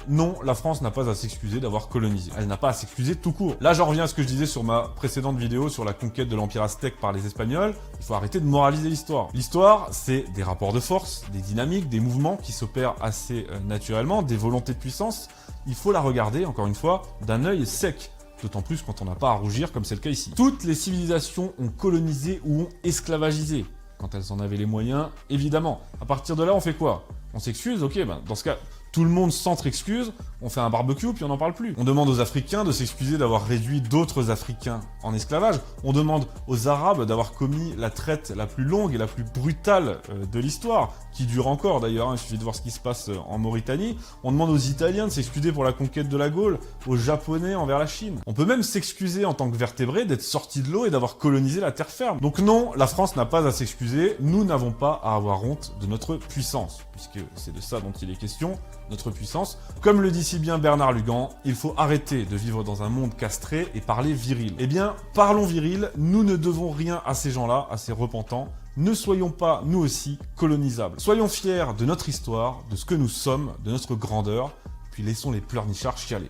Non, la France n'a pas à s'excuser d'avoir colonisé. Elle n'a pas à s'excuser tout court. Là, j'en reviens à ce que je disais sur ma précédente vidéo sur la conquête de l'Empire aztèque par les Espagnols. Il faut arrêter de moraliser l'histoire. L'histoire, c'est des rapports de force, des dynamiques, des mouvements qui s'opèrent assez naturellement, des volontés de puissance. Il faut la regarder, encore une fois, d'un œil sec. D'autant plus quand on n'a pas à rougir, comme c'est le cas ici. Toutes les civilisations ont colonisé ou ont esclavagisé. Quand elles en avaient les moyens, évidemment. À partir de là, on fait quoi? On s'excuse? Ok, ben dans ce cas, tout le monde s'entre-excuse, on fait un barbecue puis on n'en parle plus. On demande aux Africains de s'excuser d'avoir réduit d'autres Africains en esclavage. On demande aux Arabes d'avoir commis la traite la plus longue et la plus brutale de l'histoire, qui dure encore d'ailleurs, hein, il suffit de voir ce qui se passe en Mauritanie. On demande aux Italiens de s'excuser pour la conquête de la Gaule, aux Japonais envers la Chine. On peut même s'excuser en tant que vertébrés d'être sortis de l'eau et d'avoir colonisé la terre ferme. Donc non, la France n'a pas à s'excuser, nous n'avons pas à avoir honte de notre puissance, puisque c'est de ça dont il est question, notre puissance. Comme le dit si bien Bernard Lugan, il faut arrêter de vivre dans un monde castré et parler viril. Eh bien, parlons viril, nous ne devons rien à ces gens-là, à ces repentants. Ne soyons pas, nous aussi, colonisables. Soyons fiers de notre histoire, de ce que nous sommes, de notre grandeur, puis laissons les pleurnichards chialer.